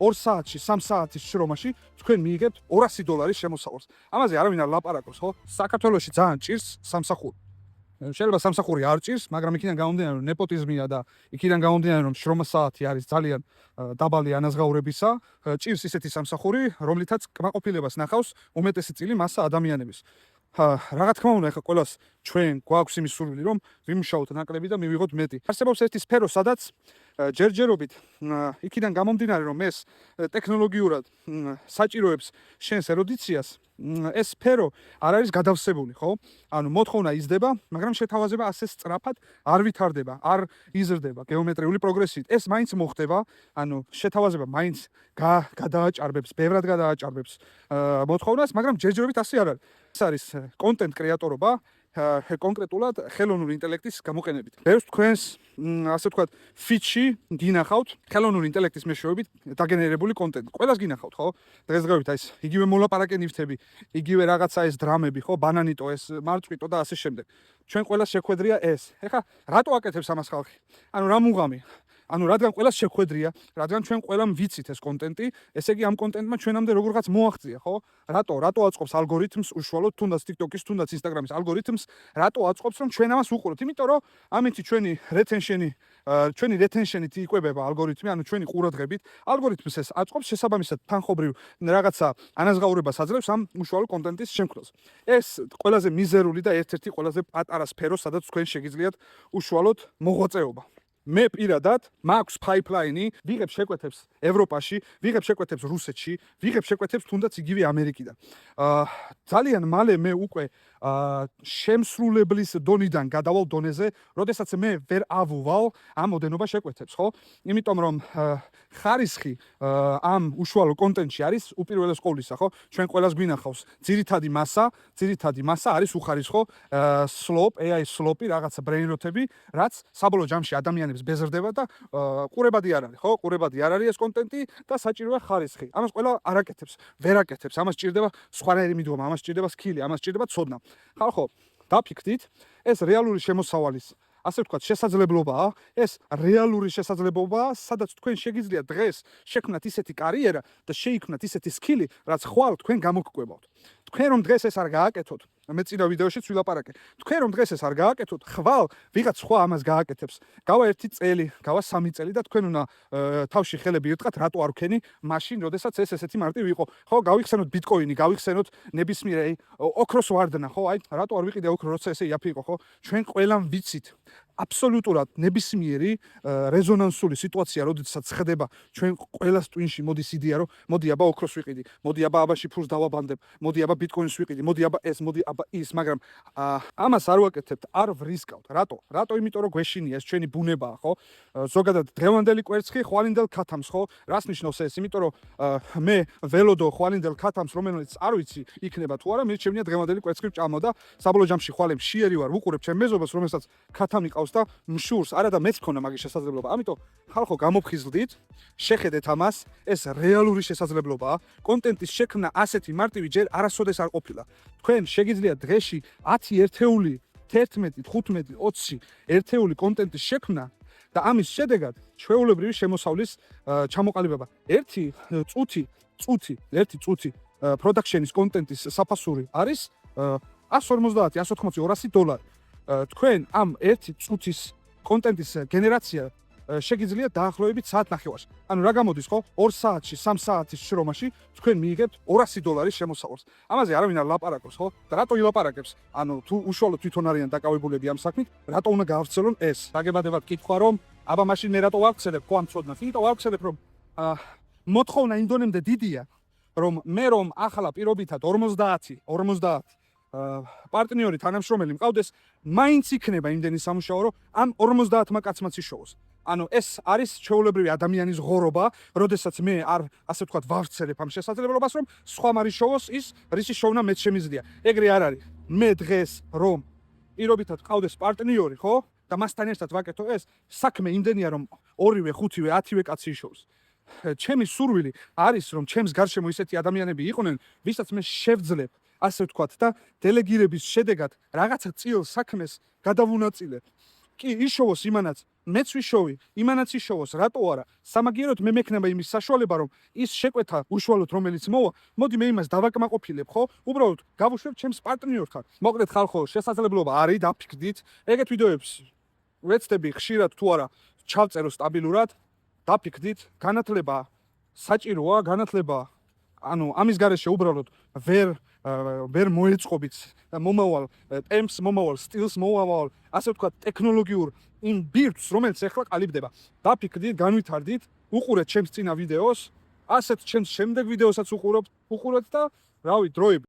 2 საათში, 3 საათის შრომაში თქვენ მიიღებთ $200 შემოსავალს. ამაზე არავინ არ ლაპარაკობს, ხო? საქართველოში ძალიან ჭირს სამსახური. შეიძლება სამსახური არ ჭირს, მაგრამ იქიდან გამომდინარე, რომ ნეპოტიზმია და იქიდან გამომდინარე, რომ შრომა საათი არის ძალიან დაბალი ანაზღაურებისა, ჭირს ისეთი სამსახური, რომლითაც კმაყოფილებას ნახავს უმეტესი წილი მასა ადამიანების. რა თქმა უნდა, ეხლა ყველას ჩვენ გვაქვს იმის სურვილი, რომ ვიმუშაოთ ნაკლები და მივიღოთ მეტი. არსებობს ერთი სფერო, სადაც ჯერჯერობით იქიდან გამომდინარე, რომ ეს ტექნოლოგიურად საჭიროებს შენს ერუდიციას, ეს სფერო არ არის გადავსებული, ხო? ანუ მოთხოვნა იზრდება, მაგრამ შეთავაზება ასე სწრაფად არ ვითარდება, არ იზრდება გეომეტრიული პროგრესით. ეს მაინც მოხდება, ანუ შეთავაზება მაინც გადააჭარბებს, ბევრად გადააჭარბებს მოთხოვნას, მაგრამ ჯერჯერობით ასე არ არის. ეს არის კონტენტ კრეატორობა კონკრეტულად ხელოვნური ინტელექტის გამოყენებით. ბევრს თქვენს ასე ვთქვათ, ფიჩში გინახავთ ხელოვნური ინტელექტის მეშვეობით დაგენერირებული კონტენტი. ყველას გინახავთ, ხო? დღესდღეობით აი ეს იგივე მოლაპარაკე ნივთები, იგივე რაღაცა ეს დრამები, ხო? ბანანიტო, ეს მარწყვიტო და ასე შემდეგ. ჩვენ ყველას შეხვედრია ეს. ეხლა რატო აკეთებს ამას ხალხი? ანუ რა მუღამი? ანუ რადგან ყველას შეხვედრია, რადგან ჩვენ ყველამ ვიცით ეს კონტენტი, ესე იგი ამ კონტენტმა ჩვენამდე როგორღაც მოაღწია, ხო? რატო აწყობს ალგორითმს უშუალოდ თუნდაც TikTok-ის, თუნდაც Instagram-ის ალგორითმს, რატო აწყობს რომ ჩვენ ამას უყუროთ? იმიტომ რომ ამით ჩვენი retention-ით იკვებება ალგორითმი, ანუ ჩვენი ყურადღებით. ალგორითმს ეს აწყობს შესაბამისად თანხობრივ რაღაცა ანაზღაურებას აძლევს ამ უშუალო კონტენტის შემქმნელს. ეს ყველაზე მიზერული და ერთ-ერთი ყველაზე პატარა სფერო, სადაც თქვენ შეგიძლიათ უშუალოდ მოღვაწეობა. მე პირადად მაქვს pipeline-ი, ვიღებ შეკვეთებს ევროპაში, ვიღებ შეკვეთებს რუსეთში, ვიღებ შეკვეთებს თუნდაც იგივე ამერიკიდან. ძალიან მალე მე უკვე შემსრულებლის დონიდან გადავალ დონეზე, როდესაც მე ვერ ავუვალ ამ ოდენობა შეკვეთებს, ხო? იმიტომ რომ ხარისხი ამ უშუალო კონტენტში არის უპირველეს ყოვლისა, ხო? ჩვენ ყველას გვინახავს ძირითადი მასა არის უხარისხო slop, AI slop-ი, რაღაცა brain-როთები, რაც საბოლოო ჯამში ადამიანებს ბეზრდება და ყურებადი არ არის, ხო? ყურებადი არ არის ეს კონტენტი და საჭიროა ხარისხი. ამას ყველა არ აკეთებს, ვერ აკეთებს. ამას ჭირდება სხვანაირი მიდგომა, ამას ჭირდება სკილი, ამას ჭირდება ცოდნა. ხალხო, დაფიქრდით, ეს რეალური შემოსავალის ასე ვთქვათ, შესაძლებლობაა, ეს რეალური შესაძლებლობაა, სადაც თქვენ შეგიძლიათ დღეს შექმნათ ისეთი კარიერა და შეიქმნათ ისეთი სკილი, რაც ხვალ თქვენ გამოგკვებავთ. თქვენ რომ დღეს ეს არ გააკეთოთ, მე წინა ვიდეოშიც ვილაპარაკე. თქვენ რომ დღეს ეს არ გააკეთოთ, ხვალ ვიღაც სხვა ამას გააკეთებს. გავა 1 წელი, გავა 3 წელი და თქვენ უნდა თავში ხელები ირტყათ, რატო არ ვქენი მაშინ, როდესაც ეს ესეთი მარტივი იყო. ხო, გავიხსენოთ ბიტკოინი, გავიხსენოთ ნებისმიერი ოქროს ვარდნა, ხო? აი, რატო არ ვიყიდე ოქრო, როცა ესე იაფი იყო, ხო? ჩვენ ყველამ ვიცით. აბსოლუტურად ნებისმიერი რეზონანსული სიტუაცია, როდესაც ხდება ჩვენ ყველას ტვინში მოდის იდეა, რომ მოდი აბა ოქროს ვიყიდი, მოდი აბა შიფრούς დავაბანდებ, მოდი აბა ბიტკოინს ვიყიდი, მოდი აბა ეს, მოდი აბა ის, მაგრამ ამას არ ვაკეთებთ, არ ვრისკავთ. რატო? იმიტომ რომ გვეშინია, ეს ჩვენი ბუნებაა, ხო? ზოგადად დღევანდელი კვერცხი ხვალინდელ ქათამს, ხო? რას ნიშნავს ეს? იმიტომ რომ მე ველოდო ხვალინდელ ქათამს, რომელიც არ ვიცი იქნება თუ არა, მე შემნია დღევანდელი კვერცხი ვჭამო და საბოლოო ჯამში ხვალე მშიერი ვარ, ვუყურებ ჩემ მეზობას, რომელსაც ქათამი ყავს და მშურს, არა და მეც მქონა მაგის შესაძლებლობა. ამიტომ ხალხო, გამოფხიზლდით, შეხედეთ ამას, ეს რეალური შესაძლებლობაა. კონტენტის შექმნა ასეთი მარტივი ჯერ არასოდეს არ ყოფილა. თქვენ შეგიძლიათ დღეში 10 ერთეული, 11, 15, 20 ერთეული კონტენტის შექმნა და ამის შედეგად ჩვეულებრივი შემოსავლის ჩამოყალიბება. 1 წუთი production-ის კონტენტის საფასური არის $150, $180, $200. თქვენ ამ 1 წუთის კონტენტის გენერაცია შეგიძლიათ დაახლოებით საათნახევარში. ანუ რა გამოდის, ხო? 2 საათში, 3 საათის შრომაში თქვენ მიიღებთ $200 შემოსავალს. ამაზე არავინ არ ლაპარაკობს, ხო? და რატო ილაპარაკებს? ანუ თუ უშუალოდ თვითონ არიან დაკავებულები ამ საქმით, რატო უნდა გაავრცელონ ეს? დაგებადებათ კითხვა, რომ აბა მაშინ მე რატო ვავხსენებ ამ ცოდნას? იმიტომ ვავხსენებ, რომ მოთხოვნა იმ დონემდე დიდია, რომ მე რომ ახლა პირობითად 50 პარტნიორი თანამშრომელი მყავდეს, მაინც იქნება იმდენი სამუშაო, რომ ამ 50-მა კაცმაც იშოვოს. ანუ ეს არის ჩვეულებრივი ადამიანის ღორობა, როდესაც მე არ ასე ვთქვათ ვავრცელებ ამ შესაძლებლობას, რომ სხვა არ იშოვოს ის, რისი შოვნა მეც შემიძლია. ეგრე არ არის. მე დღეს რომ პირობითად მყავდეს პარტნიორი, ხო? და მასთან ერთად ვაკეთო ეს, საქმე იმდენია, რომ 2-ვე, 5-ვე, 10-ვე კაცი იშოვოს. ჩემი სურვილი არის, რომ ჩემს გარშემო ისეთი ადამიანები იყვნენ, ვისაც მე შევძლებ ასე ვთქვათ და დელეგირების შედეგად რაღაცა წილ საქმეს გადავუნაწილებ. კი, იშოვოს იმანაც მეც ვიშოვი, იმანაც იშოვოს, რატო არა? სამაგიეროდ მე მექნება იმის საშუალება, რომ ის შეკვეთა უშუალოდ რომელიც მოვა, მოდი მე იმას დავაკმაყოფილებ, ხო? უბრალოდ გავუშვებ ჩემს პარტნიორთან. მოკლედ ხალხო, შესაძლებლობა არის, დაფიქრდით. ეგეთ ვიდეოებს ვეცდები ხშირად თუ არა ჩავწერო სტაბილურად, დაფიქრდით, განათლება საჭიროა, განათლება ანუ ამის გარეშე უბრალოდ ვერ მოეწყობით მომავალ ტემპს, მომავალ სტილს, მომავალ ასე ვთქვათ ტექნოლოგიურ იმ ბირთვს, რომელიც ახლა ყალიბდება. დაფიქრდით, განვითარდით, უყურეთ ჩემს წინა ვიდეოს, ასეთ ჩემს შემდეგ ვიდეოსაც უყურებთ და რავი დროებით